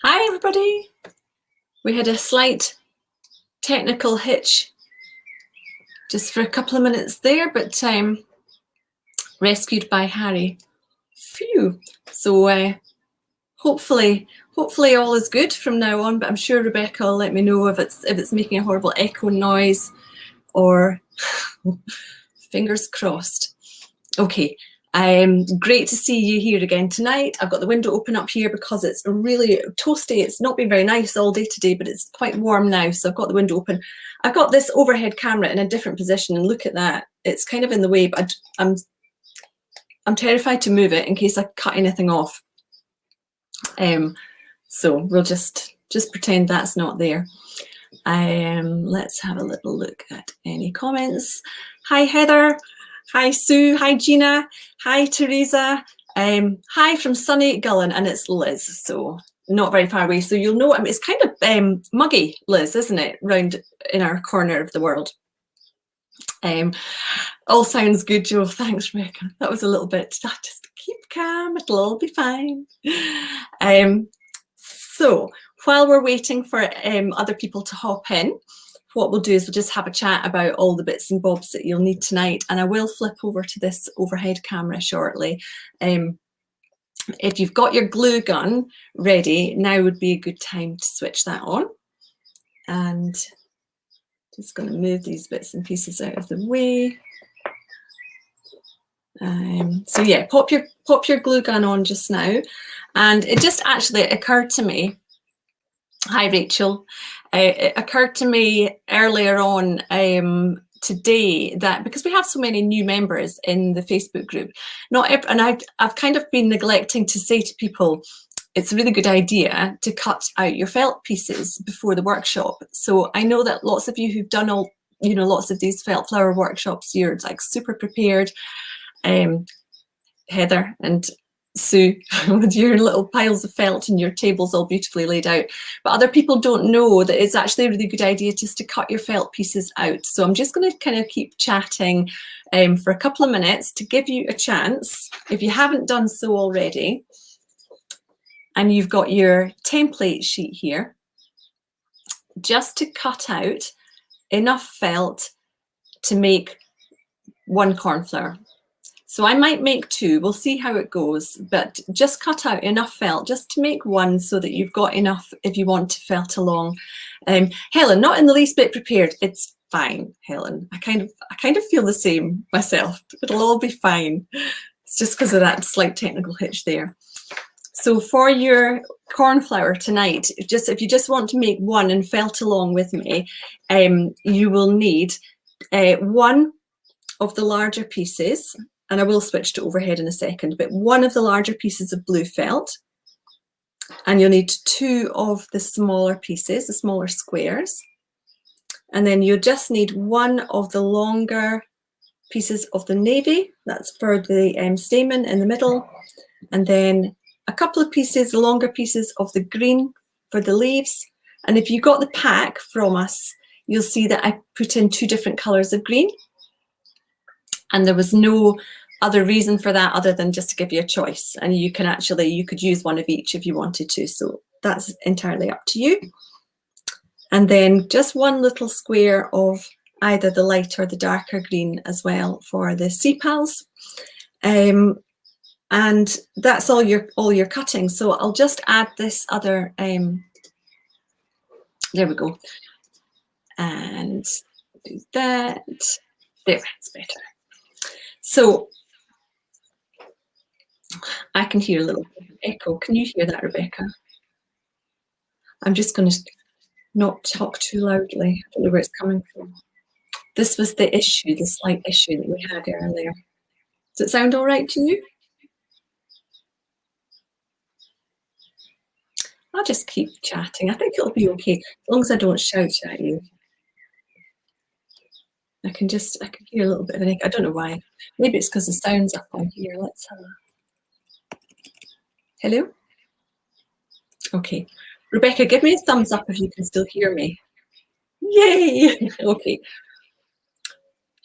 Hi everybody! We had a slight technical hitch just for a couple of minutes there, but rescued by Harry. Phew! So hopefully all is good from now on, but I'm sure Rebecca will let me know if it's making a horrible echo noise or fingers crossed. Okay. Great to see you here again tonight. I've got the window open up here because it's really toasty. It's not been very nice all day today, but it's quite warm now, so I've got the window open. I've got this overhead camera in a different position, and look at that. It's kind of in the way, but I'm terrified to move it in case I cut anything off. So we'll just pretend that's not there. Let's have a little look at any comments. Hi Heather. Hi Sue, hi Gina, hi Teresa, hi from sunny Gullen, and it's Liz, so not very far away. So you'll know, I mean, it's kind of muggy, Liz, isn't it, round in our corner of the world. All sounds good, Joe, thanks Rebecca. That was a little bit, just keep calm, it'll all be fine. So while we're waiting for other people to hop in, what we'll do is we'll just have a chat about all the bits and bobs that you'll need tonight, and I will flip over to this overhead camera shortly. If you've got your glue gun ready, now would be a good time to switch that on. And just going to move these bits and pieces out of the way. So yeah, pop your glue gun on just now. And it just actually occurred to me, hi Rachel, it occurred to me earlier on today that because we have so many new members in the Facebook group, and I've kind of been neglecting to say to people, it's a really good idea to cut out your felt pieces before the workshop. So I know that lots of you who've done lots of these felt flower workshops, you're like super prepared. Heather and Sue, with your little piles of felt and your tables all beautifully laid out. But other people don't know that it's actually a really good idea just to cut your felt pieces out. So I'm just going to kind of keep chatting for a couple of minutes to give you a chance, if you haven't done so already, and you've got your template sheet here, just to cut out enough felt to make one cornflower. So I might make two, we'll see how it goes, but just cut out enough felt just to make one so that you've got enough if you want to felt along. Helen, not in the least bit prepared. It's fine, Helen. I kind of feel the same myself. It'll all be fine. It's just because of that slight technical hitch there. So for your cornflower tonight, if you just want to make one and felt along with me, you will need one of the larger pieces, and I will switch to overhead in a second, but one of the larger pieces of blue felt, and you'll need two of the smaller pieces, the smaller squares, and then you'll just need one of the longer pieces of the navy, that's for the stamen in the middle, and then a couple of pieces, the longer pieces of the green for the leaves. And if you got the pack from us, you'll see that I put in two different colours of green, and there was no other reason for that other than just to give you a choice, and you could use one of each if you wanted to, so that's entirely up to you. And then just one little square of either the light or the darker green as well for the sepals, and that's all your cutting. So I'll just add this other there we go, and do that there, it's better. So I can hear a little bit of echo. Can you hear that, Rebecca? I'm just going to not talk too loudly. I don't know where it's coming from. This was the issue, the slight issue that we had earlier. Does it sound all right to you? I'll just keep chatting. I think it'll be okay, as long as I don't shout at you. I can hear a little bit of an echo. I don't know why. Maybe it's because the sound's up on here. Let's have a... Hello? Okay. Rebecca, give me a thumbs up if you can still hear me. Yay! Okay.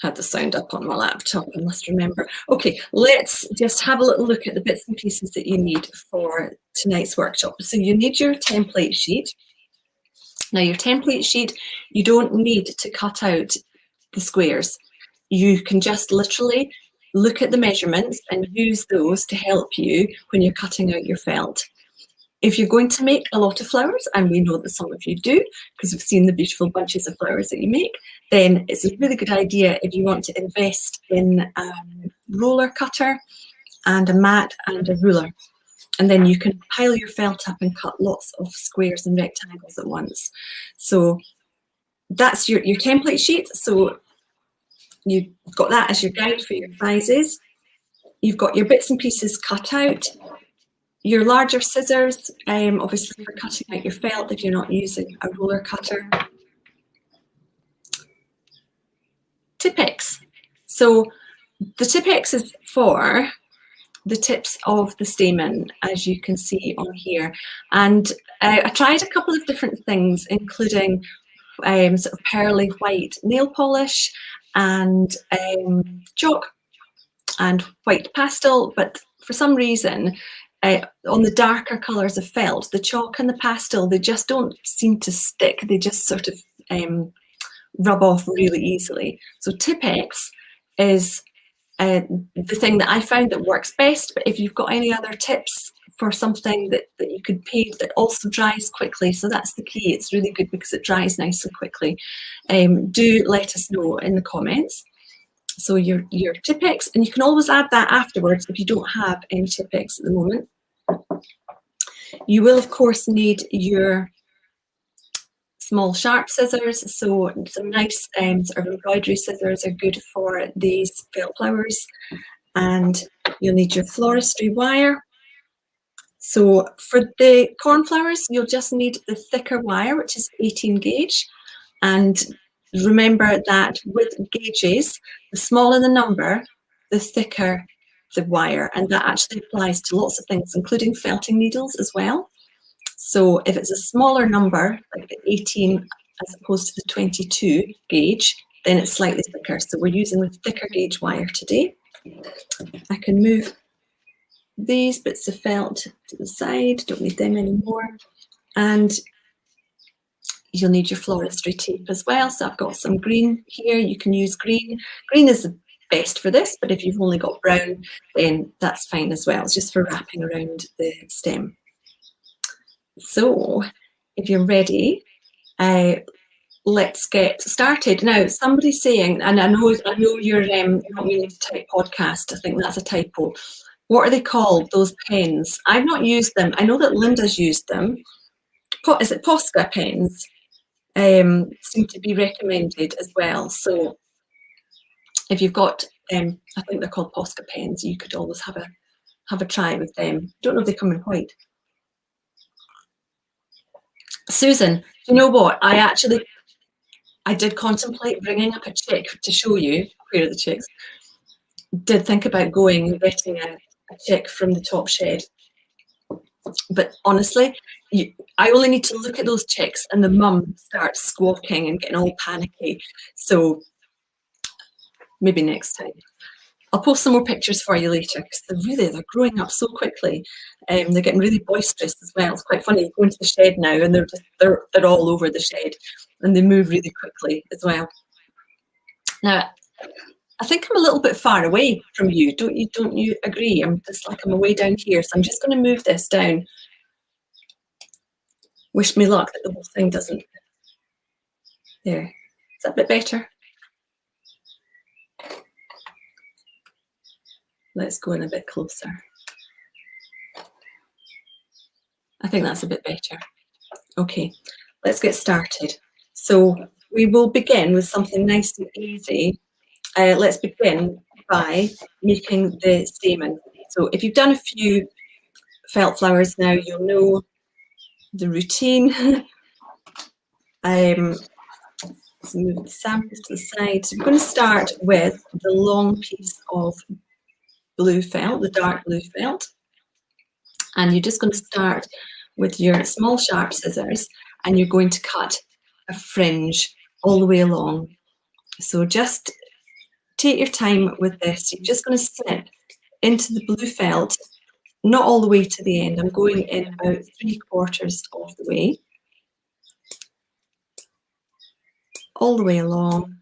Had the sound up on my laptop, I must remember. Okay, let's just have a little look at the bits and pieces that you need for tonight's workshop. So you need your template sheet. Now your template sheet, you don't need to cut out the squares. You can just literally look at the measurements and use those to help you when you're cutting out your felt. If you're going to make a lot of flowers, and we know that some of you do, because we've seen the beautiful bunches of flowers that you make, then it's a really good idea if you want to invest in a roller cutter and a mat and a ruler. And then you can pile your felt up and cut lots of squares and rectangles at once. So that's your template sheet. So you've got that as your guide for your sizes. You've got your bits and pieces cut out. Your larger scissors, obviously for cutting out your felt if you're not using a roller cutter. Tipp-Ex. So the Tipp-Ex is for the tips of the stamen, as you can see on here. And I tried a couple of different things, including sort of pearly white nail polish and chalk and white pastel, but for some reason, on the darker colours of felt, the chalk and the pastel, they just don't seem to stick. They just sort of rub off really easily. So Tipp-Ex is the thing that I found that works best, but if you've got any other tips for something that you could paint that also dries quickly, so that's the key. It's really good because it dries nice and quickly. Do let us know in the comments. So your Tipp-Ex, and you can always add that afterwards if you don't have any Tipp-Ex at the moment. You will of course need your small sharp scissors, so some nice sort of embroidery scissors are good for these felt flowers, and you'll need your floristry wire. So for the cornflowers, you'll just need the thicker wire, which is 18 gauge, and remember that with gauges, the smaller the number, the thicker the wire, and that actually applies to lots of things, including felting needles as well. So if it's a smaller number, like the 18 as opposed to the 22 gauge, then it's slightly thicker. So we're using the thicker gauge wire today. I can move these bits of felt to the side, don't need them anymore. And you'll need your floristry tape as well. So I've got some green here, you can use green. Green is the best for this, but if you've only got brown, then that's fine as well. It's just for wrapping around the stem. So if you're ready, let's get started. Now, somebody's saying, and I know you're not meaning to type podcast, I think that's a typo. What are they called, those pens? I've not used them. I know that Linda's used them. Is it Posca pens? Seem to be recommended as well. So if you've got, I think they're called Posca pens, you could always have a try with them. Don't know if they come in white. Susan, you know what? I did contemplate bringing up a chick to show you. Where are the chicks? Did think about going and getting a chick from the top shed. But honestly, I only need to look at those chicks and the mum starts squawking and getting all panicky. So maybe next time. I'll post some more pictures for you later because they're growing up so quickly. They're getting really boisterous as well. It's quite funny. You go into the shed now and they're all over the shed and they move really quickly as well. Now, I think I'm a little bit far away from you. Don't you agree? I'm away down here, so I'm just going to move this down. Wish me luck that the whole thing doesn't. There. Is that a bit better? Let's go in a bit closer. I think that's a bit better. Okay, let's get started. So we will begin with something nice and easy. Let's begin by making the stamen. So if you've done a few felt flowers now, you'll know the routine. Let's move the samples to the side. So we're going to start with the long piece of blue felt, the dark blue felt. And you're just going to start with your small sharp scissors and you're going to cut a fringe all the way along. So just take your time with this. You're just going to snip into the blue felt, not all the way to the end. I'm going in about 3/4 of the way, all the way along.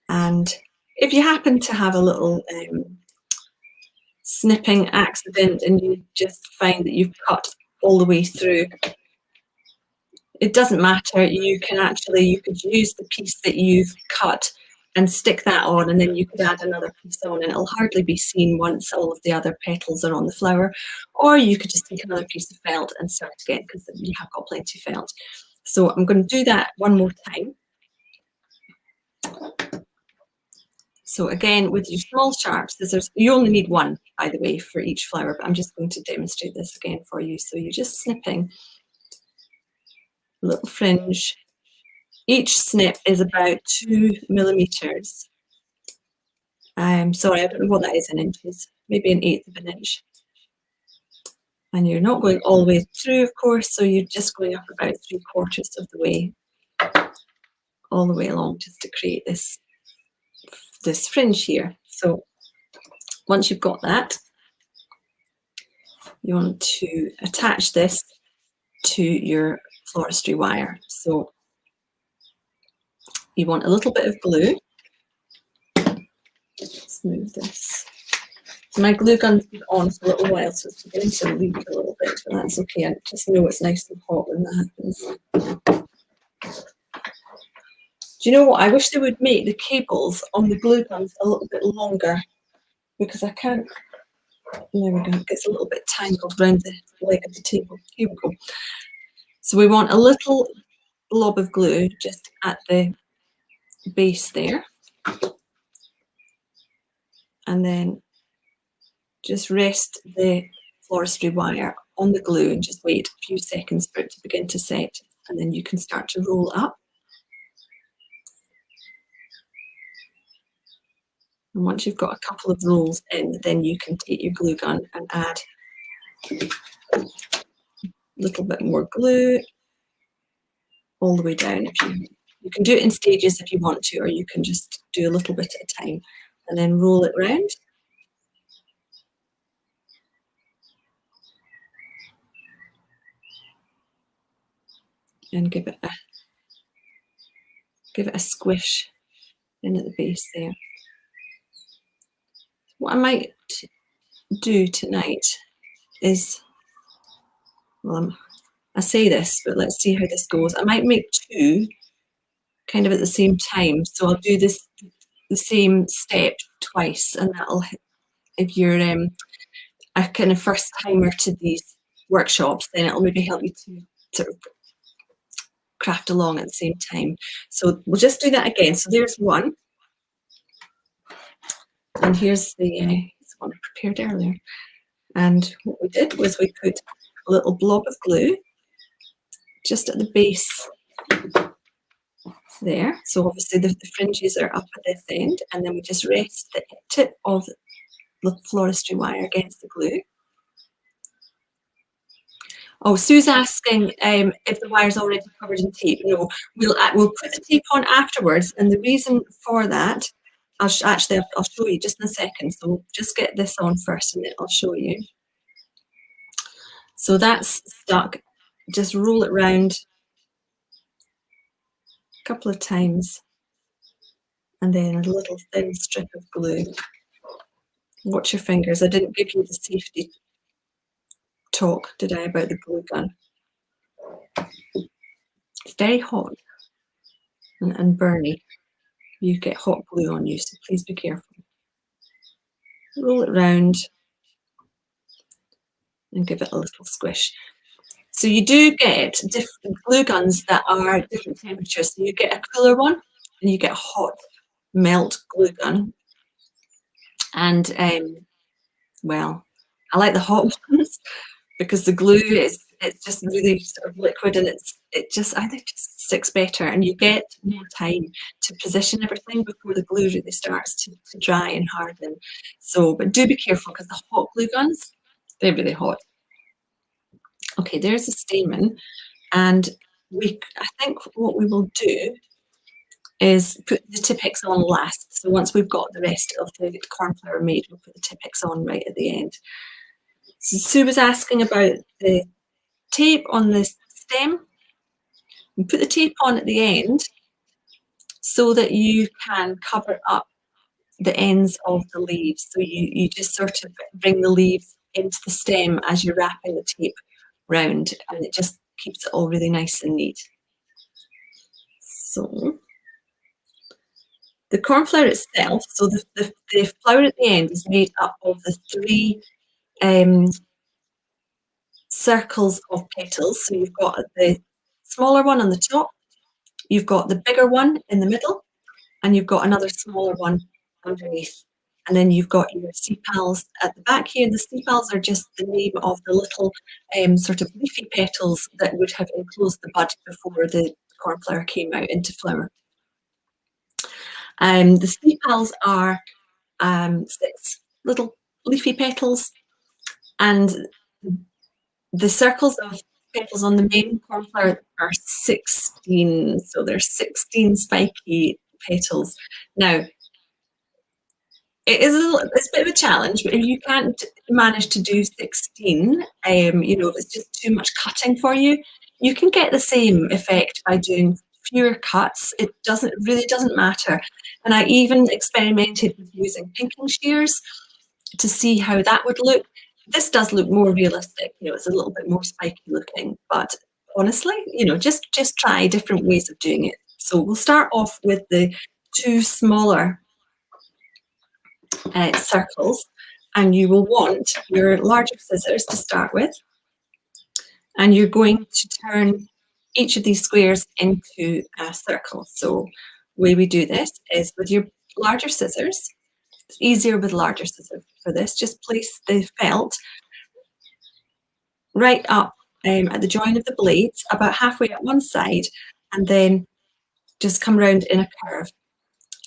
And if you happen to have a little snipping accident and you just find that you've cut all the way through, it doesn't matter. You could use the piece that you've cut and stick that on, and then you could add another piece on, and it'll hardly be seen once all of the other petals are on the flower. Or you could just take another piece of felt and start again, because you have got plenty of felt. So I'm going to do that one more time. So again, with your small sharp scissors, you only need one, by the way, for each flower, but I'm just going to demonstrate this again for you. So you're just snipping a little fringe. Each snip is about 2 millimeters. Sorry, I don't know what that is in inches, maybe 1/8 of an inch. And you're not going all the way through, of course, so you're just going up about 3/4 of the way, all the way along, just to create this fringe here. So once you've got that, you want to attach this to your floristry wire. So you want a little bit of glue. Let's move this. So my glue gun's been on for a little while, so it's beginning to leak a little bit, but that's okay. I just know it's nice and hot when that happens. Do you know what? I wish they would make the cables on the glue guns a little bit longer, because I can't. There we go. It gets a little bit tangled around the leg of the table. Here we go. So we want a little blob of glue just at the base there, and then just rest the floristry wire on the glue and just wait a few seconds for it to begin to set, and then you can start to roll up. And once you've got a couple of rolls in, then you can take your glue gun and add a little bit more glue all the way down. You can do it in stages if you want to, or you can just do a little bit at a time and then roll it round. And give it a squish in at the base there. What I might do tonight is, well, I say this, but let's see how this goes. I might make 2 kind of at the same time. So I'll do the same step twice, and that'll, if you're a kind of first timer to these workshops, then it'll maybe help you to sort of craft along at the same time. So we'll just do that again. So there's one, and here's the one I prepared earlier. And what we did was we put a little blob of glue just at the base there. So obviously the fringes are up at this end, and then we just rest the tip of the floristry wire against the glue. Oh, Sue's asking if the wire's already covered in tape. No, we'll put the tape on afterwards, and the reason for that, I'll show you just in a second. So we'll just get this on first, and then I'll show you. So that's stuck. Just roll it round a couple of times, and then a little thin strip of glue. Watch your fingers. I didn't give you the safety talk, did I, about the glue gun? It's very hot and burny. You get hot glue on you, so please be careful. Roll it round and give it a little squish. So you do get different glue guns that are different temperatures. So you get a cooler one, and you get a hot melt glue gun. And well, I like the hot ones because the glue it's just really sort of liquid, and I think it just sticks better, and you get more time to position everything before the glue really starts to dry and harden. So, but do be careful, because the hot glue guns, they're really hot. Okay, there's a stamen, and I think what we will do is put the Tipp-Ex on last. So once we've got the rest of the cornflower made, we'll put the Tipp-Ex on right at the end. So Sue was asking about the tape on the stem. You put the tape on at the end so that you can cover up the ends of the leaves. So you just sort of bring the leaves into the stem as you're wrapping the tape round, and it just keeps it all really nice and neat. So the cornflower itself, so the flower at the end is made up of the 3 circles of petals. So you've got the smaller one on the top, you've got the bigger one in the middle, and you've got another smaller one underneath. And then you've got your sepals at the back here. The sepals are just the name of the little sort of leafy petals that would have enclosed the bud before the cornflower came out into flower. The sepals are 6 little leafy petals, and the circles of petals on the main cornflower are 16. So there's 16 spiky petals. Now, it's a bit of a challenge, but if you can't manage to do 16, you know, if it's just too much cutting for you, you can get the same effect by doing fewer cuts. It really doesn't matter. And I even experimented with using pinking shears to see how that would look. This does look more realistic, you know, it's a little bit more spiky looking, but honestly, you know, just try different ways of doing it. So we'll start off with the 2 smaller circles, and you will want your larger scissors to start with, and you're going to turn each of these squares into a circle. So the way we do this is with your larger scissors. It's easier with larger scissors for this. Just place the felt right up at the join of the blades, about halfway at one side, and then just come round in a curve.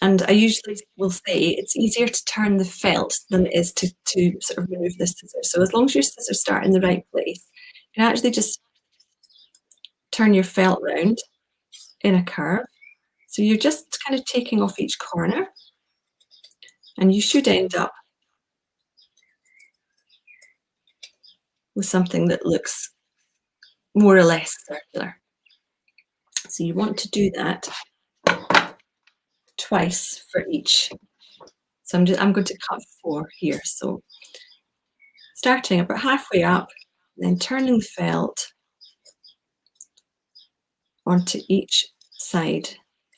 And I usually will say it's easier to turn the felt than it is to sort of remove the scissors. So as long as your scissors start in the right place, you can actually just turn your felt round in a curve. So you're just kind of taking off each corner, and you should end up with something that looks more or less circular. So you want to do that twice for each. So I'm going to cut 4 here. So starting about halfway up, then turning the felt onto each side.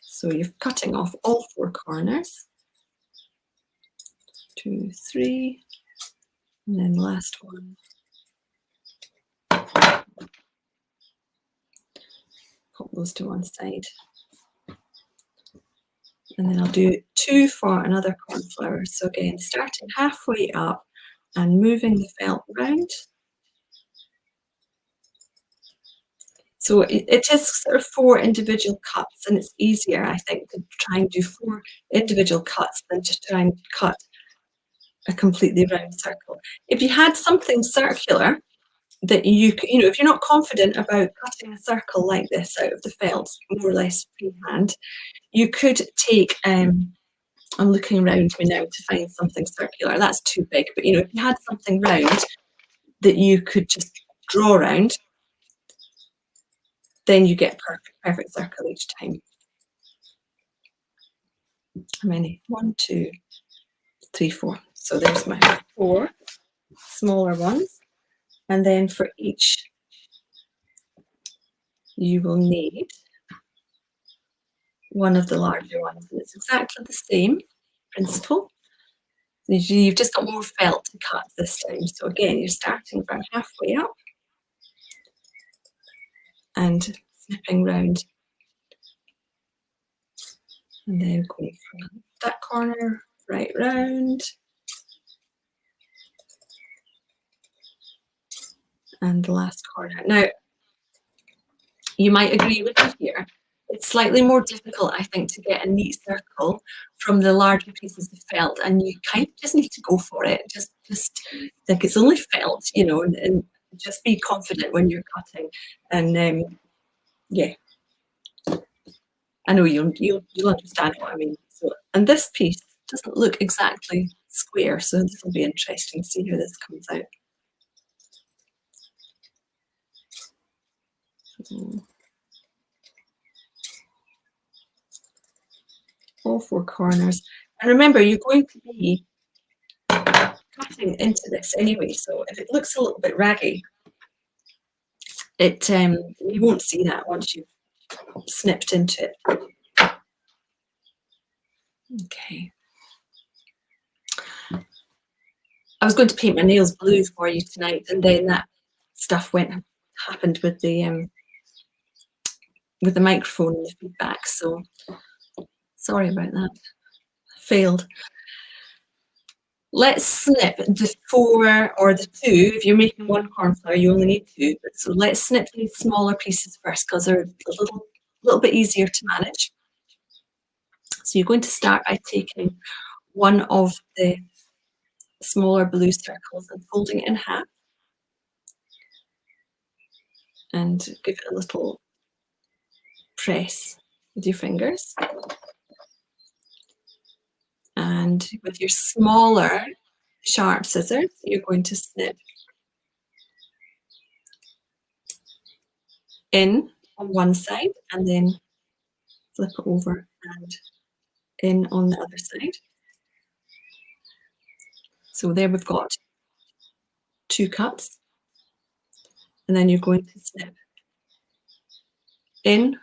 So you're cutting off all 4 corners. 2, 3, and then the last one. Pop those to one side. And then I'll do 2 for another cornflower. So again, starting halfway up and moving the felt round. So it is sort of 4 individual cuts, and it's easier, I think, to try and do 4 individual cuts than to try and cut a completely round circle. If you had something circular that you know, if you're not confident about cutting a circle like this out of the felt, more or less freehand, you could take, I'm looking around me now to find something circular. That's too big, but you know, if you had something round that you could just draw around, then you get perfect circle each time. How many? 1, 2, 3, 4. So there's my 4 smaller ones. And then for each, you will need one of the larger ones. And it's exactly the same principle. You've just got more felt to cut this time. So again, you're starting about halfway up and snipping round, and then going from that corner right round, and the last corner. Now, you might agree with me here. It's slightly more difficult, I think, to get a neat circle from the larger pieces of felt, and you kind of just need to go for it. Just think it's only felt, you know, and just be confident when you're cutting. And yeah. I know you'll understand what I mean. So, and this piece doesn't look exactly square, so this will be interesting to see how this comes out. All four corners. And remember, you're going to be cutting into this anyway, so if it looks a little bit raggy, you won't see that once you've snipped into it. Okay. I was going to paint my nails blue for you tonight, and then that stuff happened with the microphone and the feedback. So sorry about that. Failed. Let's snip the 4 or the 2. If you're making one cornflower, you only need 2. So let's snip these smaller pieces first because they're a little bit easier to manage. So you're going to start by taking one of the smaller blue circles and folding it in half and give it a little press with your fingers. And with your smaller sharp scissors, you're going to snip in on one side and then flip it over and in on the other side. So there we've got 2 cuts, and then you're going to snip in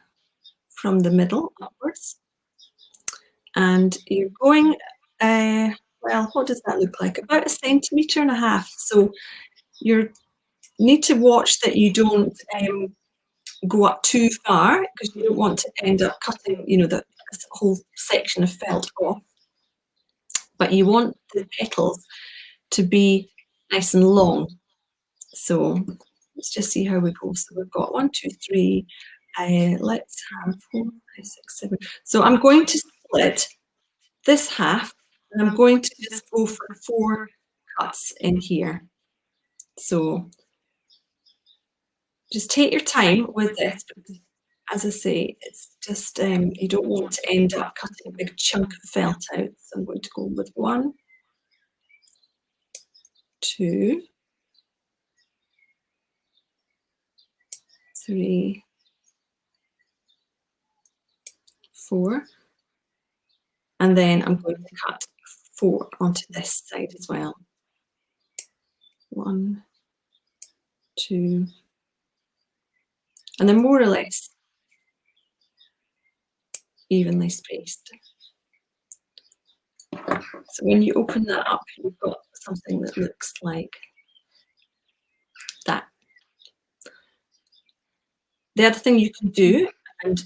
from the middle upwards, and you're going, well, what does that look like? About 1.5 centimeters. So you need to watch that you don't go up too far because you don't want to end up cutting, this whole section of felt off. But you want the petals to be nice and long. So let's just see how we go. So we've got 1, 2, 3. Let's have 4, 5, 6, 7. So I'm going to split this half, and I'm going to just go for 4 cuts in here. So just take your time with this, because as I say, it's just you don't want to end up cutting a big chunk of felt out. So I'm going to go with 1, 2, 3, 4, and then I'm going to cut 4 onto this side as well. 1, 2, and they're more or less evenly spaced. So when you open that up, you've got something that looks like that. The other thing you can do, and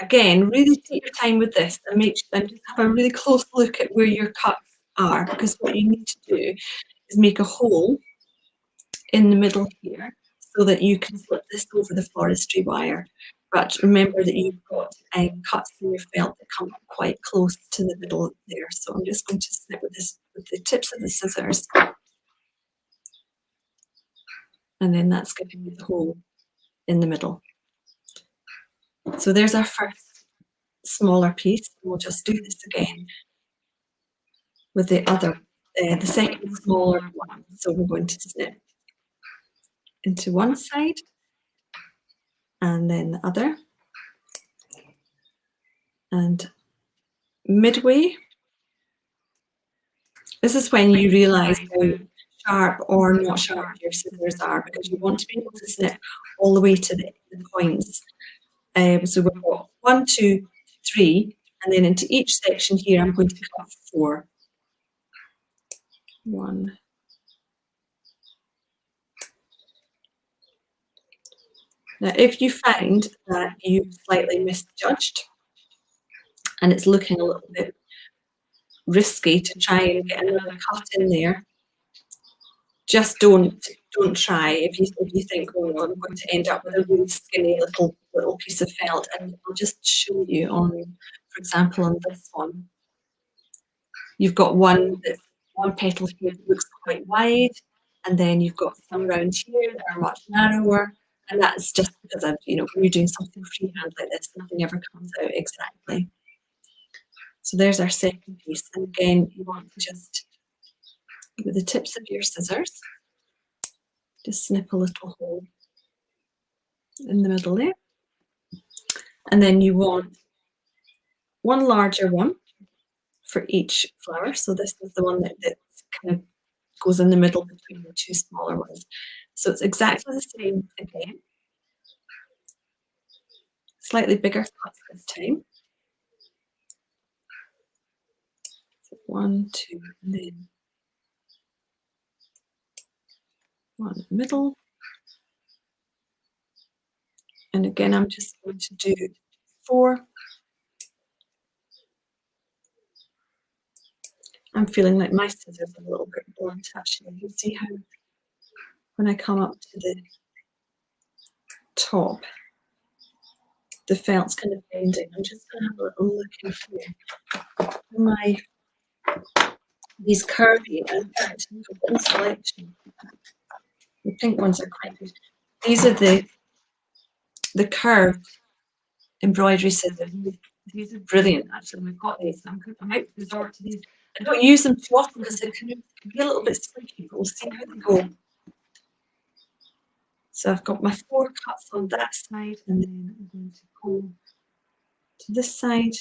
again, really take your time with this and just have a really close look at where your cuts are, because what you need to do is make a hole in the middle here so that you can flip this over the forestry wire. But remember that you've got cuts in your felt that come up quite close to the middle there. So I'm just going to snip with the tips of the scissors. And then that's giving me the hole in the middle. So there's our first smaller piece. We'll just do this again with the second smaller one. So we're going to snip into one side and then the other. And midway, this is when you realise how sharp or not sharp your scissors are, because you want to be able to snip all the way to the points. So we've got 1, 2, 3, and then into each section here I'm going to cut 4. 1. Now, if you find that you've slightly misjudged and it's looking a little bit risky to try and get another cut in there, just don't try. If you think, oh, I'm going to end up with a really skinny little piece of felt, and I'll just show you on, for example, on this one, you've got one petal here that looks quite wide, and then you've got some around here that are much narrower, And that's just because of, you know, when you're doing something freehand like this, nothing ever comes out exactly. So there's our second piece. And again, you want to just, with the tips of your scissors, just snip a little hole in the middle there. And then you want one larger one for each flower. So this is the one that kind of goes in the middle between the two smaller ones. So it's exactly the same again. Slightly bigger cuts this time. So 1, 2, and then one in the middle. And again, I'm just going to do 4. I'm feeling like my scissors are a little bit blunt actually. You can see how when I come up to the top, the felt's kind of bending. I'm just going to have a little look in here. These curvy, selection. The pink ones are quite good. These are the curved embroidery scissors. These are brilliant, actually. We've got these. I might resort to these. I don't use them too often because they can be a little bit squeaky, but we'll see how they go. So I've got my 4 cuts on that side, and then I'm going to go to this side.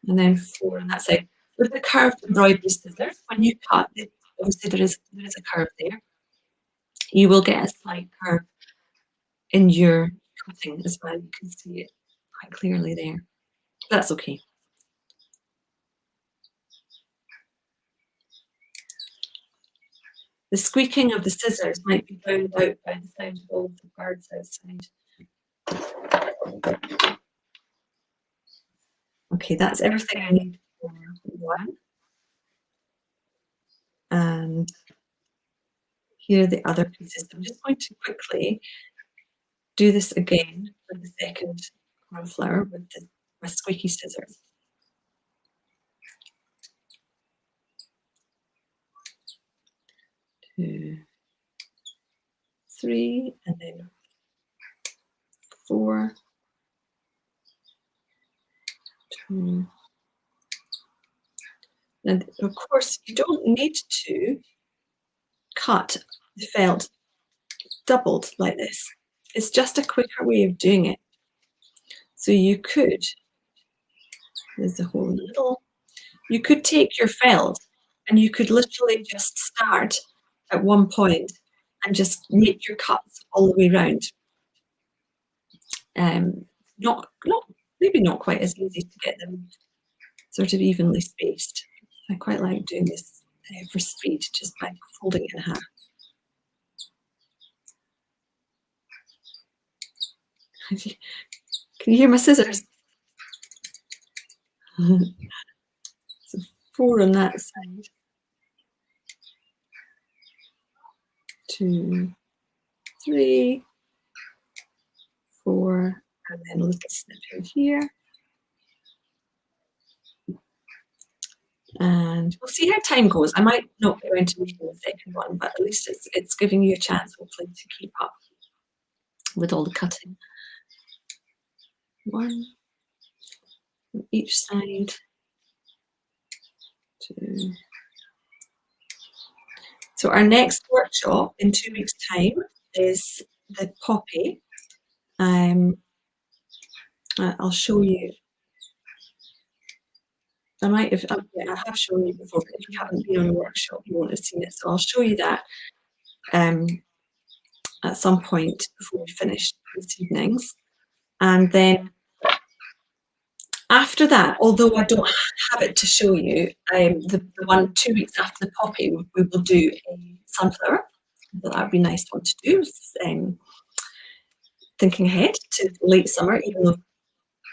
And then 4 on that side. With the curved embroidery scissors, when you cut, obviously there is a curve there. You will get a slight curve in your cutting as well. You can see it quite clearly there. That's okay. The squeaking of the scissors might be drowned out by the sound of all the birds outside. Okay, that's everything I need for 1. And here are the other pieces. I'm just going to quickly do this again for the second cornflower with my squeaky scissors. Two, 3, and then 4, 2. And of course, you don't need to cut the felt doubled like this. It's just a quicker way of doing it. So you could, there's a hole in the middle, you could take your felt and you could literally just start at one point and just make your cuts all the way around. Maybe not quite as easy to get them sort of evenly spaced. I quite like doing this for speed, just by folding it in half. Can you hear my scissors? So 4 on that side. 2, 3, 4, and then a little snip in here. And we'll see how time goes. I might not go into making the second one, but at least it's giving you a chance, hopefully, to keep up with all the cutting. 1 on each side. 2. So our next workshop in 2 weeks' time is the poppy. I'll show you. I have shown you before, but if you haven't been on a workshop, you won't have seen it. So I'll show you that at some point before we finish this evening's. And then after that, although I don't have it to show you, the one 2 weeks after the poppy, we will do a sunflower. That would be a nice one to do. Thinking ahead to late summer, even though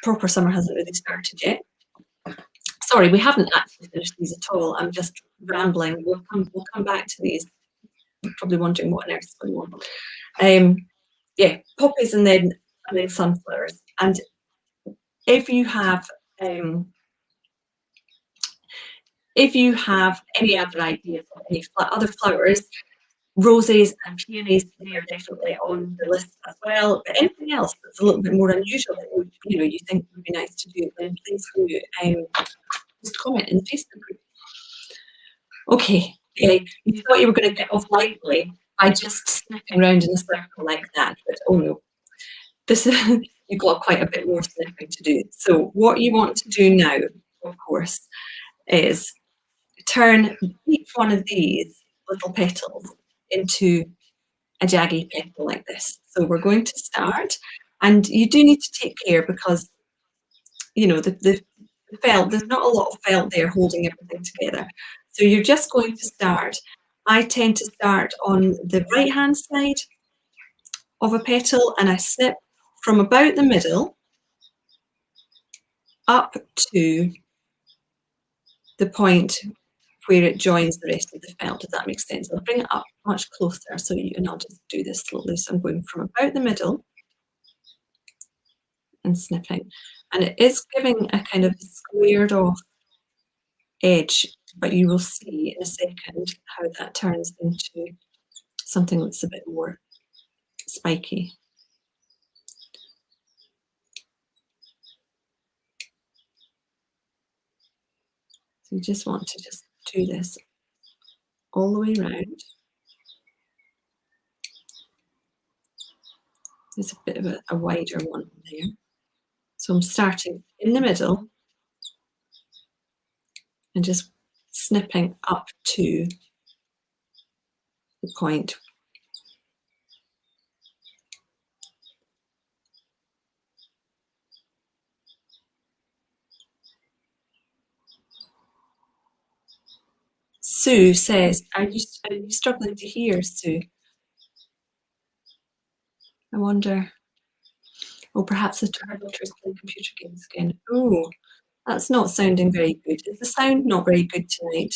proper summer hasn't really started yet. Sorry, we haven't actually finished these at all. I'm just rambling. We'll come back to these. You're probably wondering what on earth is going on. Yeah, poppies and then sunflowers. And if you have If you have any other ideas of any other flowers, roses and peonies, they are definitely on the list as well. But anything else that's a little bit more unusual that you think would be nice to do, then please do just comment in the Facebook group. Okay, you thought you were going to get off lightly by just snipping around in a circle like that, but oh no, this is you've got quite a bit more snipping to do. So what you want to do now, of course, is turn each one of these little petals into a jaggy petal like this. So we're going to start, and you do need to take care because the felt, there's not a lot of felt there holding everything together. So you're just going to start. I tend to start on the right hand side of a petal, and I snip from about the middle up to the point where it joins the rest of the felt. Does that make sense? I'll bring it up much closer and I'll just do this slowly. So I'm going from about the middle and snipping, and it is giving a kind of squared off edge, but you will see in a second how that turns into something that's a bit more spiky. So you just want to just do this all the way around. There's a bit of a wider one there. So I'm starting in the middle and just snipping up to the point. Sue says, are you struggling to hear, Sue? I wonder. Oh, perhaps the daughter's playing computer games again. Oh, that's not sounding very good. Is the sound not very good tonight?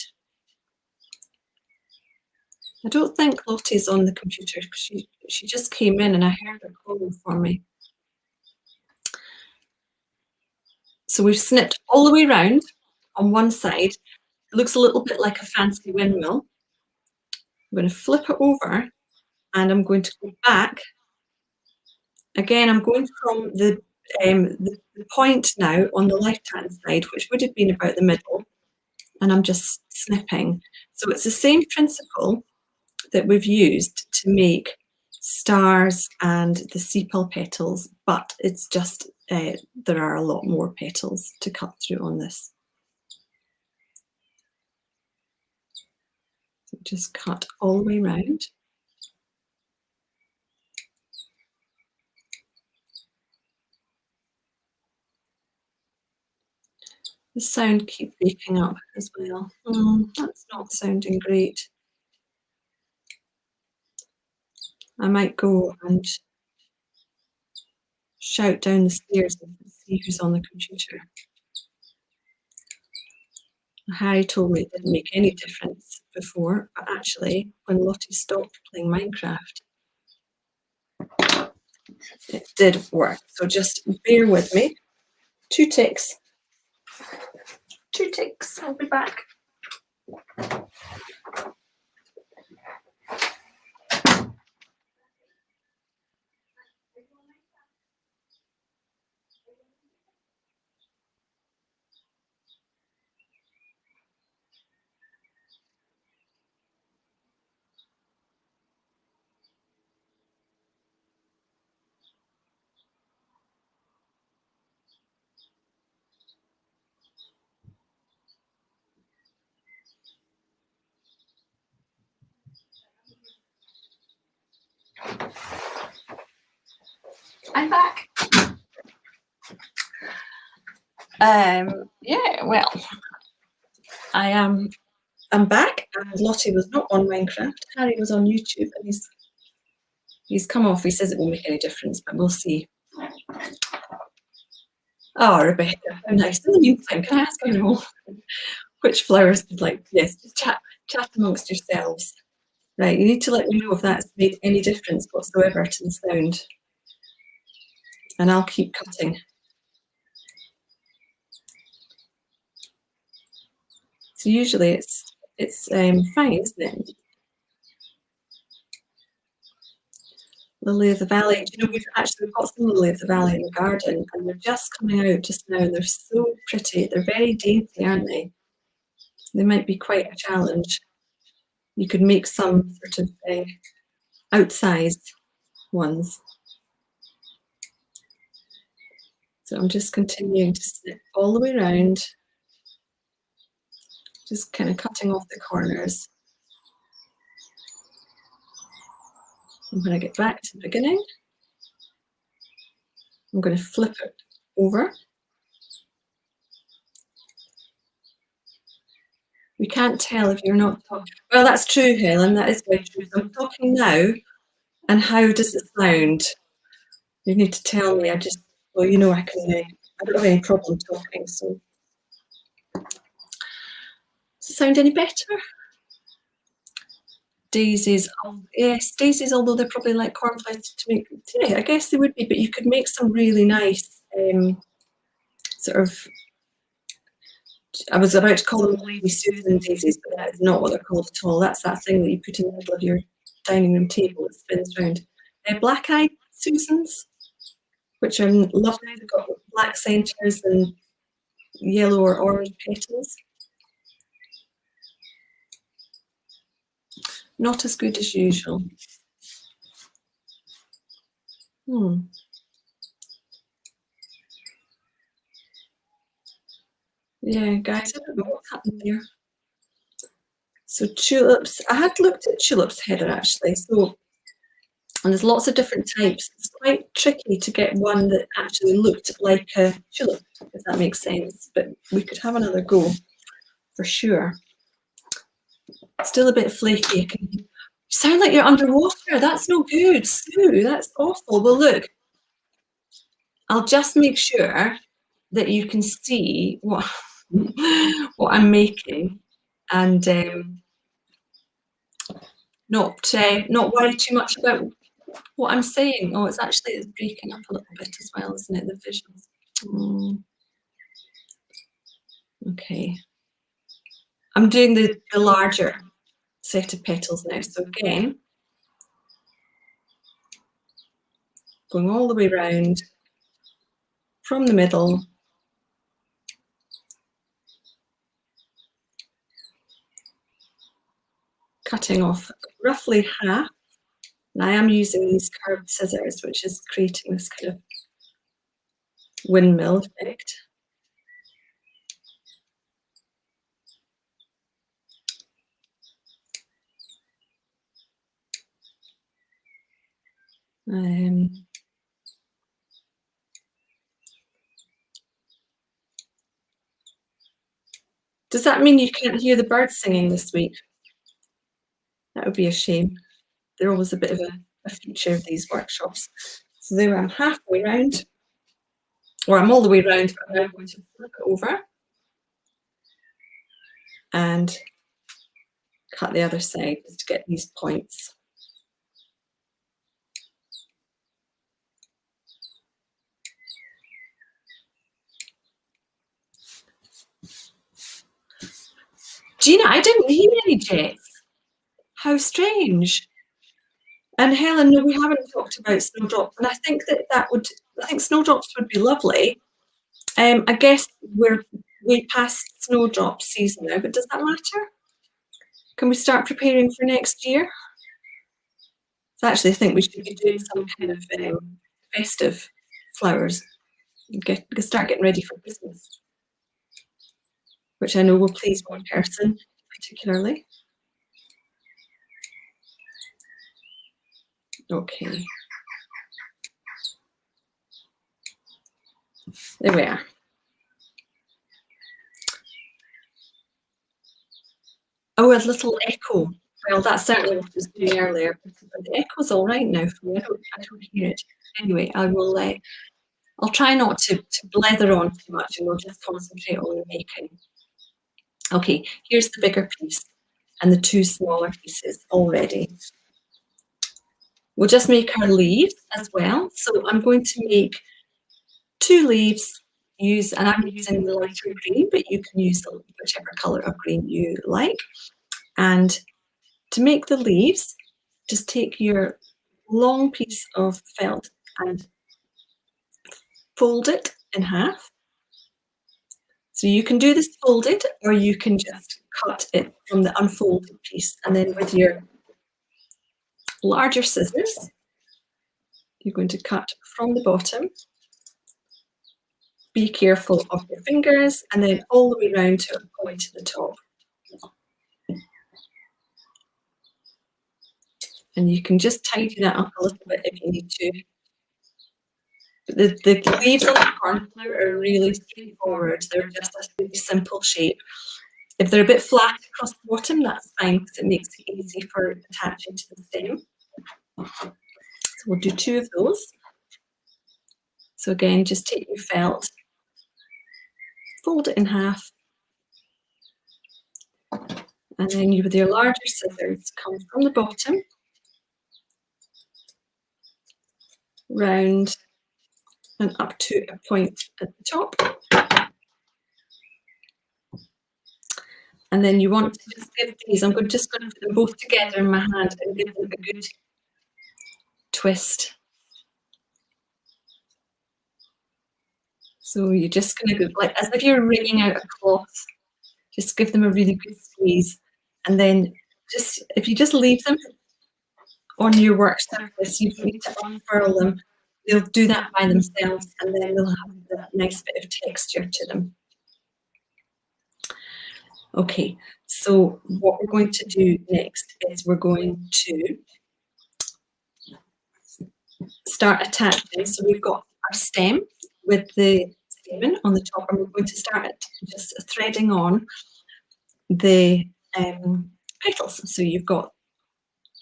I don't think Lottie's on the computer because she just came in and I heard her calling for me. So we've snipped all the way around on one side. It looks a little bit like a fancy windmill. I'm going to flip it over and I'm going to go back. Again, I'm going from the point now on the left-hand side, which would have been about the middle, and I'm just snipping. So it's the same principle that we've used to make stars and the sepal petals, but it's just there are a lot more petals to cut through on this. So just cut all the way around. The sound keeps breaking up as well. That's not sounding great. I might go and shout down the stairs and see who's on the computer. Harry told me it didn't make any difference before, but actually, when Lottie stopped playing Minecraft, it did work. So just bear with me. 2 ticks. 2 ticks. I'll be back. I'm back. Yeah, well, I'm back, and Lottie was not on Minecraft. Harry was on YouTube, and he's come off. He says it won't make any difference, but we'll see. Oh, Rebecca, how nice. In the meantime, can I ask you which flowers you'd like? Yes, just chat amongst yourselves. Right, you need to let me know if that's made any difference whatsoever to the sound. And I'll keep cutting. So usually it's fine, isn't it? Lily of the Valley. Do you know, we've got some Lily of the Valley in the garden, and they're just coming out just now, and they're so pretty. They're very dainty, aren't they? They might be quite a challenge. You could make some sort of outsized ones. So I'm just continuing to snip all the way around, just kind of cutting off the corners. And when I get back to the beginning, I'm going to flip it over. We can't tell if you're not talking. Well, that's true, Helen. That is very true. I'm talking now, and how does it sound? You need to tell me. Well, you know, I don't have any problem talking. So, does it sound any better? Daisies, yes, daisies. Although they're probably like cornflowers to make. Yeah, I guess they would be, but you could make some really nice sort of. I was about to call them Lady Susan daisies, but that is not what they're called at all. That's that thing that you put in the middle of your dining room table that spins round. Black-eyed Susans, which are lovely. They've got black centres and yellow or orange petals. Not as good as usual. Yeah, guys, I don't know what's happened there. So tulips, I had looked at tulips, Heather, actually. So, and there's lots of different types. It's quite tricky to get one that actually looked like a tulip, if that makes sense. But we could have another go, for sure. Still a bit flaky. You sound like you're underwater. That's no good, Sue. That's awful. Well, look, I'll just make sure that you can see what I'm making, and not worry too much about what I'm saying. Oh, it's breaking up a little bit as well, isn't it? The visuals. Okay. I'm doing the larger set of petals now. So again, going all the way around from the middle. Cutting off roughly half. And I am using these curved scissors, which is creating this kind of windmill effect. Does that mean you can't hear the birds singing this week? That would be a shame. They're always a bit of a feature of these workshops. So there I'm halfway round, or I'm all the way round, but now I'm going to flip it over and cut the other side just to get these points. Gina, I didn't hear any jets. How strange. And Helen, no, we haven't talked about snowdrops, and I think I think snowdrops would be lovely. I guess we're way past snowdrop season now, but does that matter? Can we start preparing for next year? So I actually think we should be doing some kind of festive flowers. Start getting ready for Christmas, which I know will please one person particularly. Okay. There we are. Oh, a little echo. Well, that's certainly what I was doing earlier. But the echo's all right now for me. I don't hear it. Anyway, I'll try not to blether on too much, and we'll just concentrate on the making. Okay, here's the bigger piece and the two smaller pieces already. We'll just make our leaves as well. So I'm going to make 2 leaves use, and I'm using the lighter green, but you can use whichever colour of green you like. And to make the leaves, just take your long piece of felt and fold it in half. So you can do this folded, or you can just cut it from the unfolded piece, and then with your larger scissors, you're going to cut from the bottom. Be careful of your fingers, and then all the way around to a point at the top. And you can just tidy that up a little bit if you need to. But the leaves on the cornflower are really straightforward. They're just a really simple shape. If they're a bit flat across the bottom, that's fine because it makes it easy for attaching to the stem. So we'll do 2 of those. So again, just take your felt, fold it in half, and then you, with your larger scissors, come from the bottom, round and up to a point at the top. And then you want to just give these, I'm just going to put them both together in my hand and give them a good twist. So you're just going to go, like as if you're wringing out a cloth, just give them a really good squeeze. And then just, if you just leave them on your work surface, you don't need to unfurl them. They'll do that by themselves, and then they'll have that nice bit of texture to them. Okay, so what we're going to do next is we're going to start attaching. So we've got our stem with the stamen on the top, and we're going to start just threading on the petals. So you've got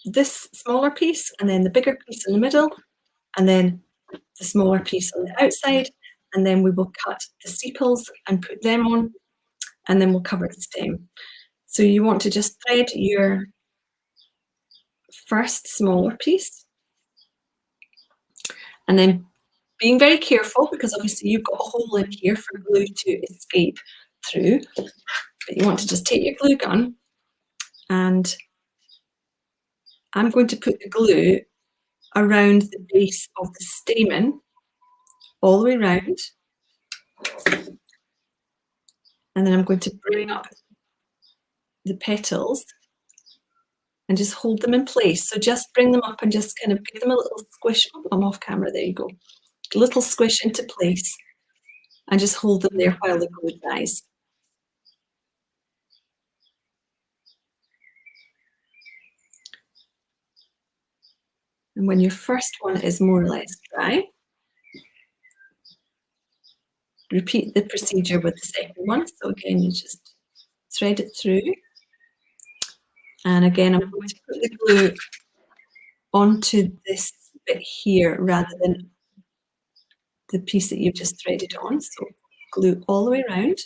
this smaller piece, and then the bigger piece in the middle, and then the smaller piece on the outside, and then we will cut the sepals and put them on, and then we'll cover the stem. So you want to just thread your first smaller piece, and then being very careful, because obviously you've got a hole in here for glue to escape through, but you want to just take your glue gun, and I'm going to put the glue around the base of the stamen all the way around, and then I'm going to bring up the petals and just hold them in place. So just bring them up and just kind of give them a little squish. Oh, I'm off camera, there you go. A little squish into place and just hold them there while the glue dries. And when your first one is more or less dry, repeat the procedure with the second one. So again, you just thread it through. And again, I'm going to put the glue onto this bit here rather than the piece that you've just threaded on. So glue all the way around.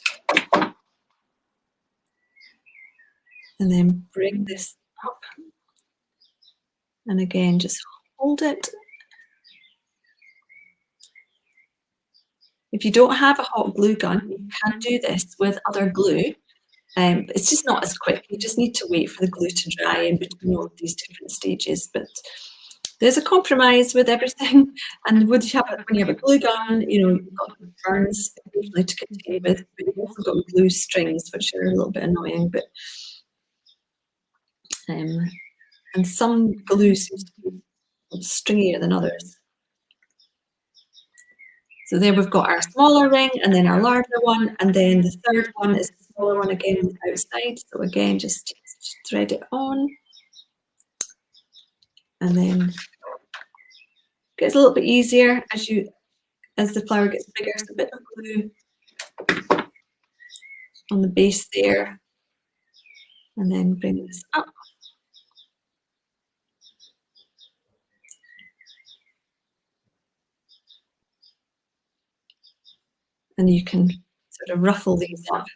And then bring this up. And again, just hold it. If you don't have a hot glue gun, you can do this with other glue. It's just not as quick. You just need to wait for the glue to dry in between all of these different stages. But there's a compromise with everything. And when you have a glue gun, you know, you've got burns occasionally to contend with, but you've also got glue strings, which are a little bit annoying. But and some glue seems to be stringier than others. So there we've got our smaller ring and then our larger one, and then the third one is the smaller one again on the outside. So again, just thread it on, and then it gets a little bit easier as the flower gets bigger. So a bit of glue on the base there, and then bring this up. And you can sort of ruffle these up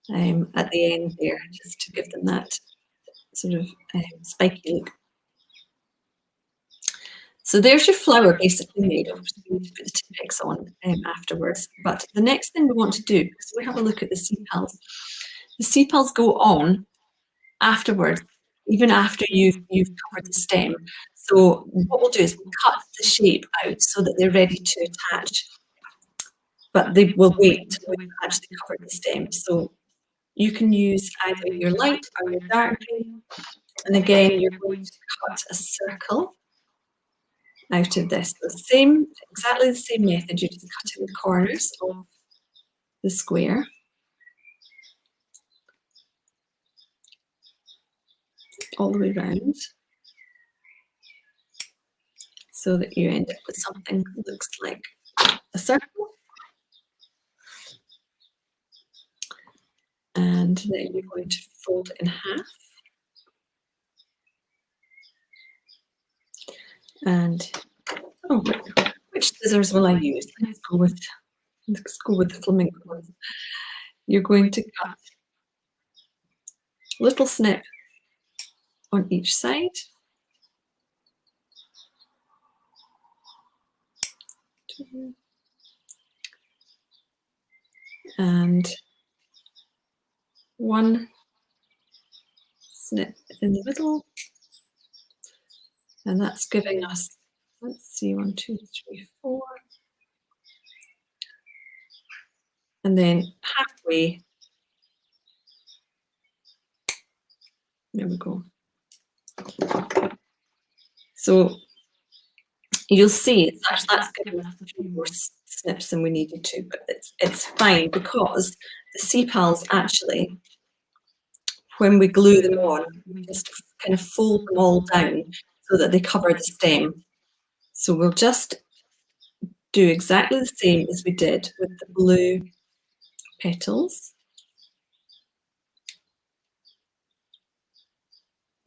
at the end there, just to give them that sort of spiky look. So there's your flower basically made. Obviously, we need to put the Tipp-Ex on afterwards. But the next thing we want to do, because we have a look at the sepals. The sepals go on afterwards, even after you've covered the stem. So what we'll do is we'll cut the shape out so that they're ready to attach. But they will wait till we've actually covered the stem. So you can use either your light or your dark green. And again, you're going to cut a circle out of this. Exactly the same method, you're just cutting the corners of the square. All the way around. So that you end up with something that looks like a circle. And then you're going to fold it in half. And which scissors will I use? Let's go with the flamingo ones. You're going to cut a little snip on each side. And one snip in the middle. And that's giving us, let's see, 1, 2, 3, 4. And then halfway, there we go. So you'll see that's giving us a few more snips than we needed to, but it's fine because the sepals actually, when we glue them on, we just kind of fold them all down so that they cover the stem. So we'll just do exactly the same as we did with the blue petals.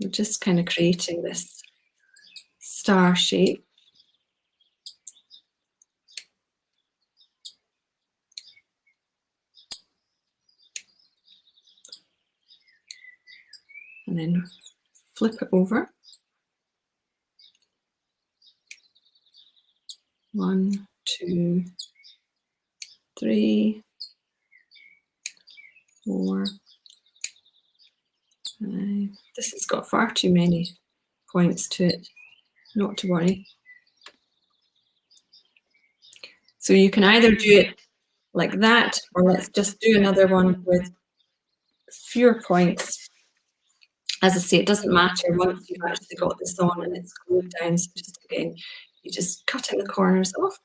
We're just kind of creating this star shape. And then flip it over. 1, 2, 3, 4, 5. This has got far too many points to it, not to worry. So you can either do it like that, or let's just do another one with fewer points. As I say, it doesn't matter once you've actually got this on and it's glued down. So just again, you're just cutting the corners off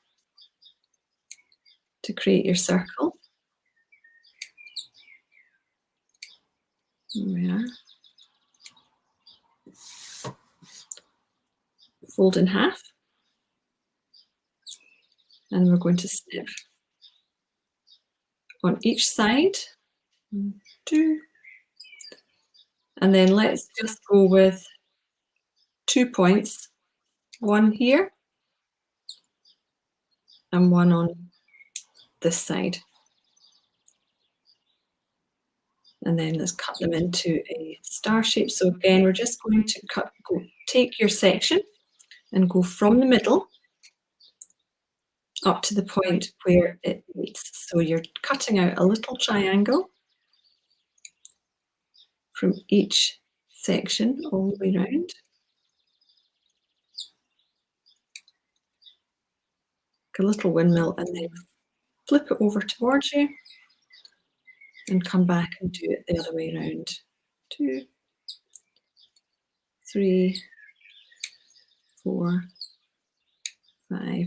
to create your circle. There we are. Fold in half. And we're going to snip on each side. 1, 2. And then let's just go with 2 points. One here and one on this side. And then let's cut them into a star shape. So again, we're just going to take your section and go from the middle up to the point where it meets. So you're cutting out a little triangle from each section all the way around. A little windmill, and then flip it over towards you and come back and do it the other way around. 2, 3, 4, 5,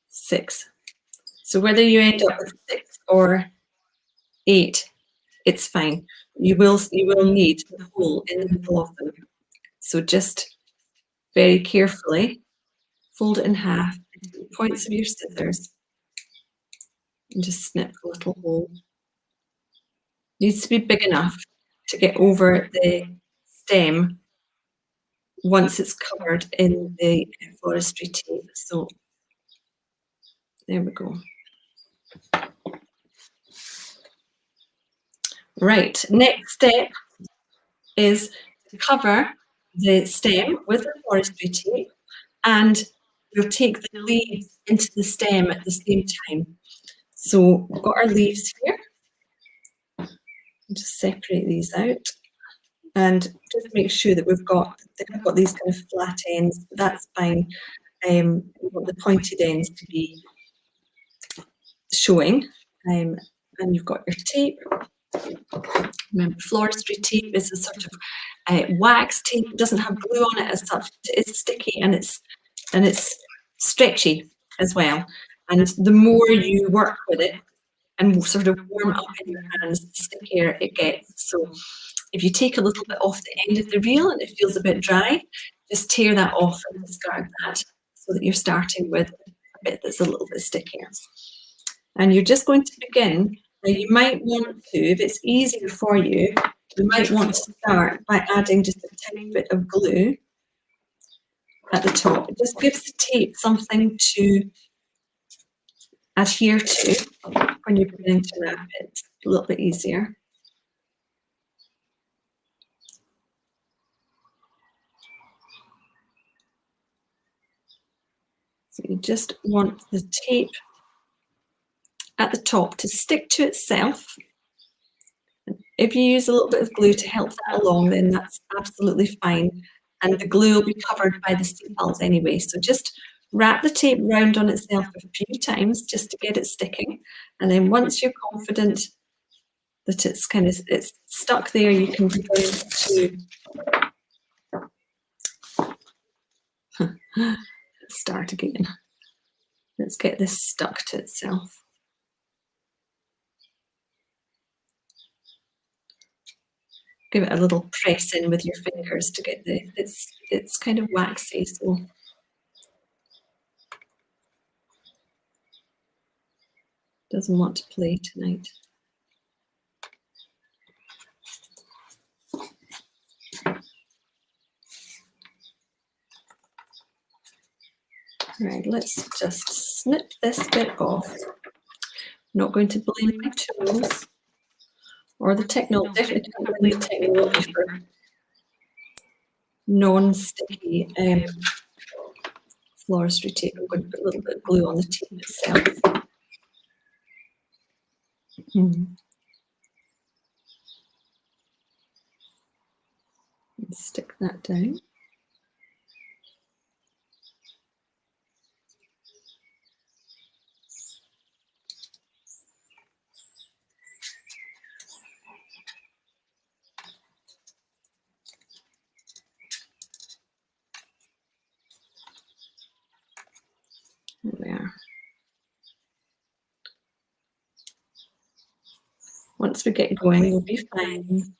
6. So whether you end up with 6 or 8, it's fine. You will need the hole in the middle of them. So just very carefully fold it in half, points of your scissors, and just snip a little hole. Needs to be big enough to get over the stem once it's covered in the floristry tape. So there we go. Right, next step is to cover the stem with the floristry tape. and we'll take the leaves into the stem at the same time. So we've got our leaves here. Just separate these out and just make sure that they've got these kind of flat ends. That's fine. We want the pointed ends to be showing. And you've got your tape. Remember, floristry tape is a sort of wax tape. It doesn't have glue on it as such. It's sticky and it's stretchy as well. And the more you work with it and sort of warm up in your hands, the stickier it gets. So if you take a little bit off the end of the reel and it feels a bit dry, just tear that off and discard that so that you're starting with a bit that's a little bit stickier. And you're just going to begin. Now you might want to, if it's easier for you, you might want to start by adding just a tiny bit of glue at the top. It just gives the tape something to adhere to when you're beginning to wrap it. A little bit easier. So you just want the tape at the top to stick to itself. If you use a little bit of glue to help that along, then that's absolutely fine. And the glue will be covered by the sepals anyway. So just wrap the tape round on itself a few times just to get it sticking. And then once you're confident that it's stuck there, you can begin to start again. Let's get this stuck to itself. Give it a little press in with your fingers to get it's kind of waxy, so doesn't want to play tonight. Right, let's just snip this bit off. I'm not going to blame my tools or the technology. Definitely don't blame the technology for non-sticky floristry tape. I'm going to put a little bit of glue on the tape itself. Stick that down. There. Once we get going, we'll be fine.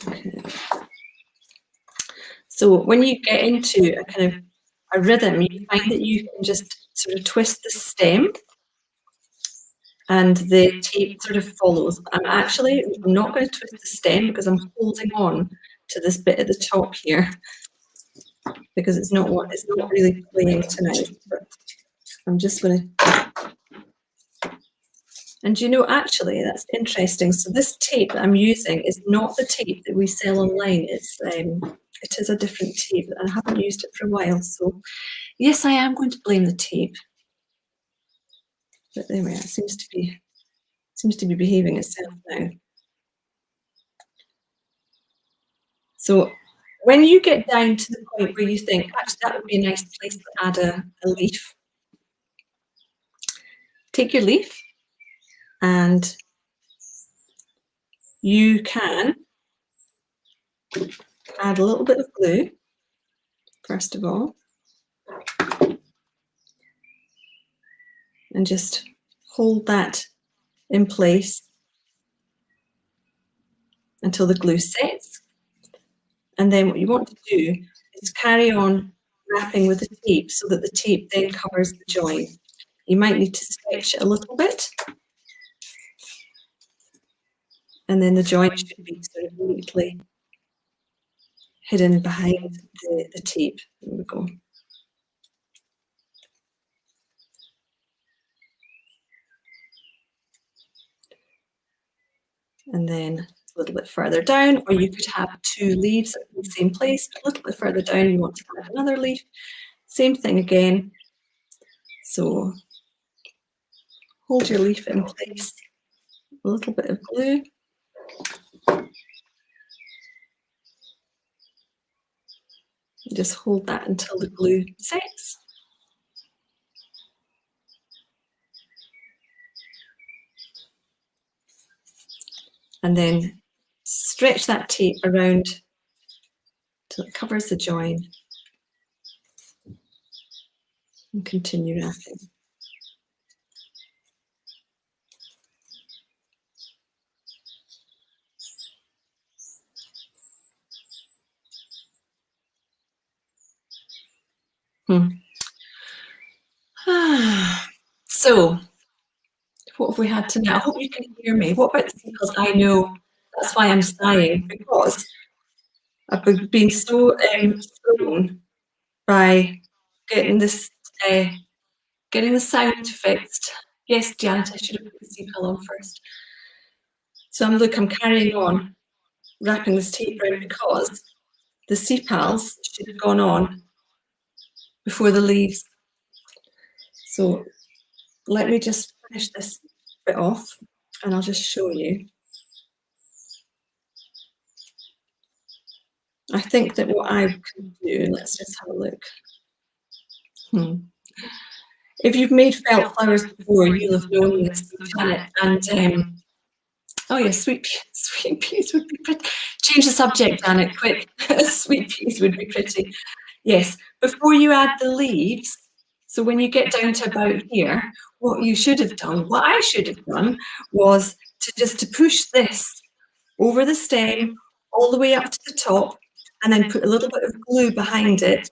Okay. So when you get into a kind of a rhythm, you find that you can just sort of twist the stem and the tape sort of follows. I'm not going to twist the stem because I'm holding on to this bit at the top here because it's not really playing tonight, but I'm just going to. And you know, actually, that's interesting. So this tape that I'm using is not the tape that we sell online. It is a different tape, and I haven't used it for a while. So yes, I am going to blame the tape. But anyway, it seems to be behaving itself now. So when you get down to the point where you think, actually, that would be a nice place to add a leaf, take your leaf and you can add a little bit of glue, first of all, and just hold that in place until the glue sets. And then what you want to do is carry on wrapping with the tape so that the tape then covers the join. You might need to stretch it a little bit. And then the joint should be sort of neatly hidden behind the tape. There we go. And then a little bit further down, or you could have two leaves in the same place, but a little bit further down you want to add another leaf. Same thing again. So hold your leaf in place, a little bit of glue. Just hold that until the glue sets. And then stretch that tape around till it covers the join and continue wrapping. So, what have we had tonight? I hope you can hear me. What about the sepals? I know that's why I'm sighing, because I've been so thrown by getting this, getting the sound fixed. Yes, Janet, I should have put the sepal on first. So I'm carrying on wrapping this tape around because the sepals should have gone on before the leaves. So let me just finish this bit off and I'll just show you. I think that what I can do, let's just have a look. If you've made felt flowers before, you'll have known this, Janet. And oh yeah, sweet peas would be pretty. Change the subject, Janet, quick. Sweet peas would be pretty. Yes, before you add the leaves, so when you get down to about here, what you should have done, what I should have done, was to push this over the stem all the way up to the top, and then put a little bit of glue behind it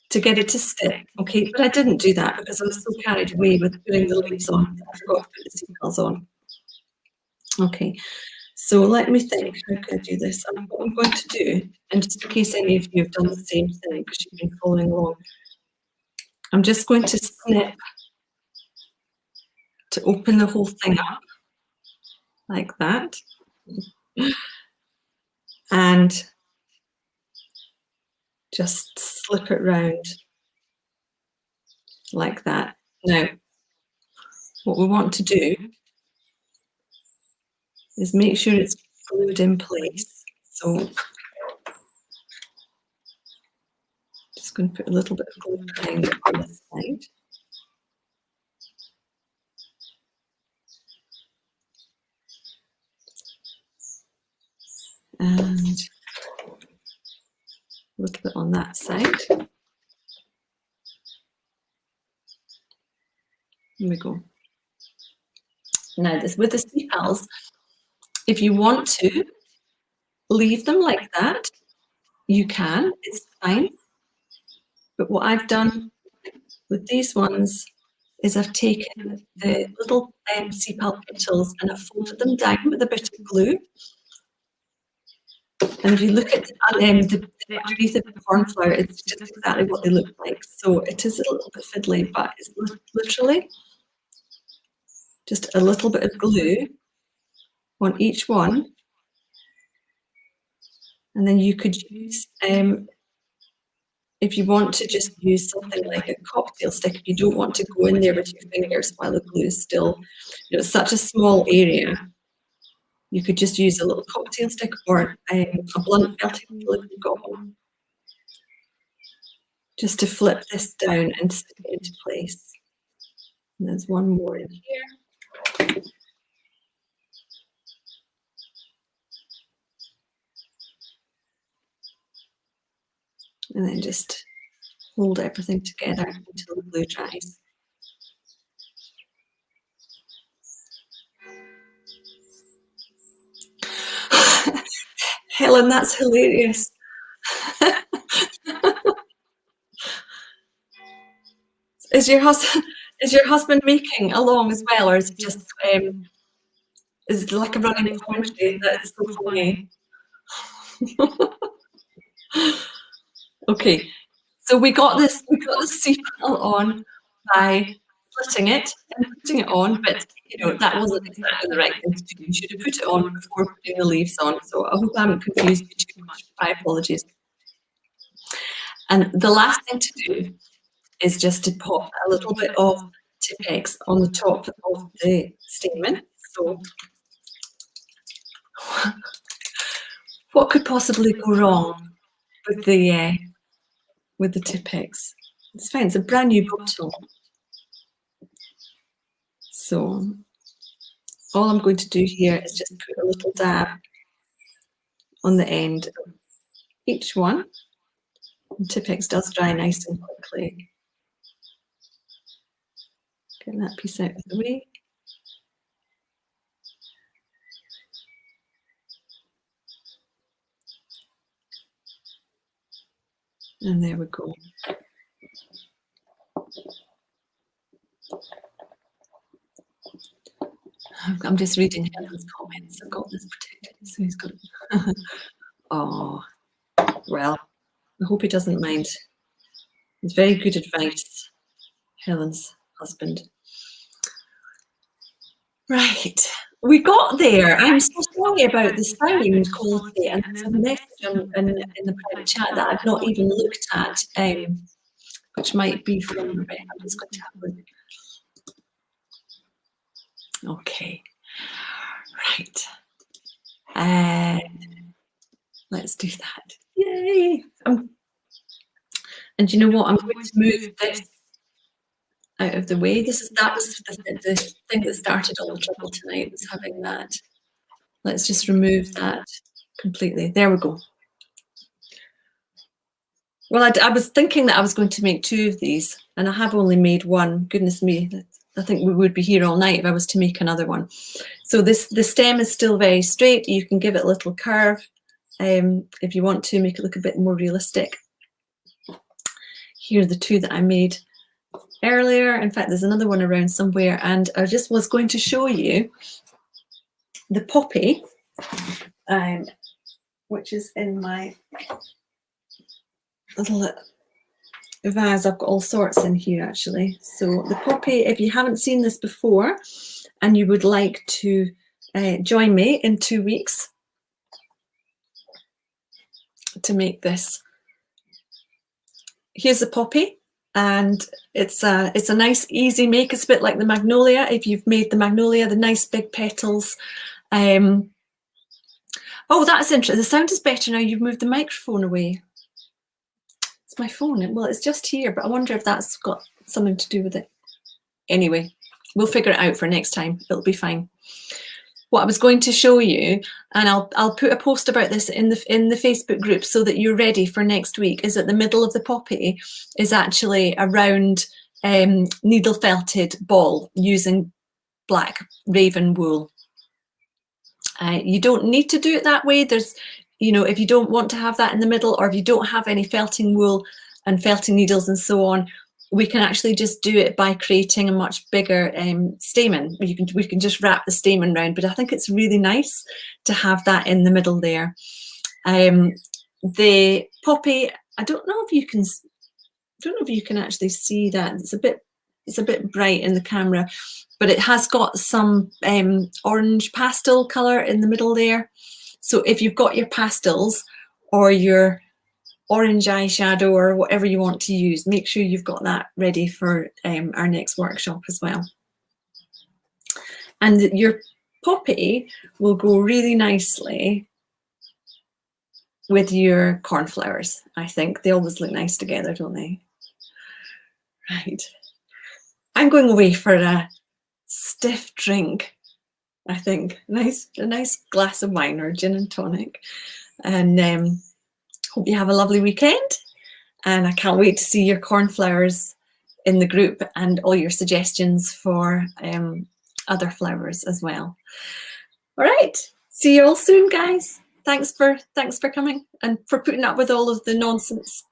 to get it to stick. Okay, but I didn't do that because I was so carried away with putting the leaves on. I forgot to put the sepals on. Okay, so let me think, how can I do this? And what I'm going to do, and just in case any of you have done the same thing because you've been following along, I'm just going to snip to open the whole thing up like that. And just slip it round like that. Now, what we want to do is make sure it's glued in place. So just going to put a little bit of glue behind it on this side. And a little bit on that side. Here we go. Now, with the sepals, if you want to leave them like that, you can, it's fine. But what I've done with these ones is I've taken the little sepal petals and I've folded them down with a bit of glue. And if you look at underneath the cornflower, it's just exactly what they look like. So it is a little bit fiddly, but it's literally just a little bit of glue on each one. And then you could use, if you want to just use something like a cocktail stick, if you don't want to go in there with your fingers while the glue is still, it's such a small area. You could just use a little cocktail stick or a blunt felting tool if you've got one, just to flip this down and stick it into place. And there's one more in here. And then just hold everything together until the glue dries. Helen, that's hilarious. Is your husband making along as well, or is it just is it like a running commentary? That's so funny. Okay, so we got this sepal on by splitting it and putting it on, but you know, that wasn't exactly the right thing to do. You should have put it on before putting the leaves on. So I hope I haven't confused you too much. My apologies. And the last thing to do is just to pop a little bit of Tipp-Ex on the top of the stamen. So what could possibly go wrong with the Tipp-Ex? It's fine. It's a brand new bottle. So all I'm going to do here is just put a little dab on the end of each one. And Tipp-Ex does dry nice and quickly. Get that piece out of the way. And there we go. I'm just reading Helen's comments. I've got this protected, so he's got. Oh, well, I hope he doesn't mind. It's very good advice, Helen's husband. Right, we got there. I'm so sorry about the sound quality, and there's a message in the private chat that I've not even looked at, which might be from Rebecca. I'm just going to have a look. Okay, right. Let's do that. Yay! And you know what? I'm going to move this out of the way. That was the thing that started all the trouble tonight, was having that. Let's just remove that completely. There we go. Well, I was thinking that I was going to make 2 of these, and I have only made 1. Goodness me, I think we would be here all night if I was to make another one. So the stem is still very straight. You can give it a little curve if you want to make it look a bit more realistic. Here are the 2 that I made earlier. In fact, there's another one around somewhere, and I just was going to show you the poppy, which is in my little vase. I've got all sorts in here actually. So the poppy, if you haven't seen this before and you would like to join me in 2 weeks to make this, here's the poppy. And it's a nice easy make. It's a bit like the magnolia. If you've made the magnolia, the nice big petals. Oh, that's interesting. The sound is better now. You've moved the microphone away. It's my phone. Well, it's just here, but I wonder if that's got something to do with it. Anyway, we'll figure it out for next time. It'll be fine. What I was going to show you, and I'll put a post about this in the Facebook group so that you're ready for next week, is that the middle of the poppy is actually a round needle felted ball using black raven wool. You don't need to do it that way. There's, you know, if you don't want to have that in the middle, or if you don't have any felting wool and felting needles and so on, we can actually just do it by creating a much bigger stamen. We can just wrap the stamen round, but I think it's really nice to have that in the middle there. The poppy, I don't know if you can actually see that. It's a bit bright in the camera, but it has got some orange pastel color in the middle there. So if you've got your pastels or your orange eyeshadow or whatever you want to use, make sure you've got that ready for our next workshop as well. And your poppy will go really nicely with your cornflowers. I think they always look nice together, don't they? Right. I'm going away for a stiff drink, I think. A nice glass of wine or gin and tonic. And hope you have a lovely weekend, and I can't wait to see your cornflowers in the group and all your suggestions for other flowers as well. All right, see you all soon, guys. Thanks for coming and for putting up with all of the nonsense.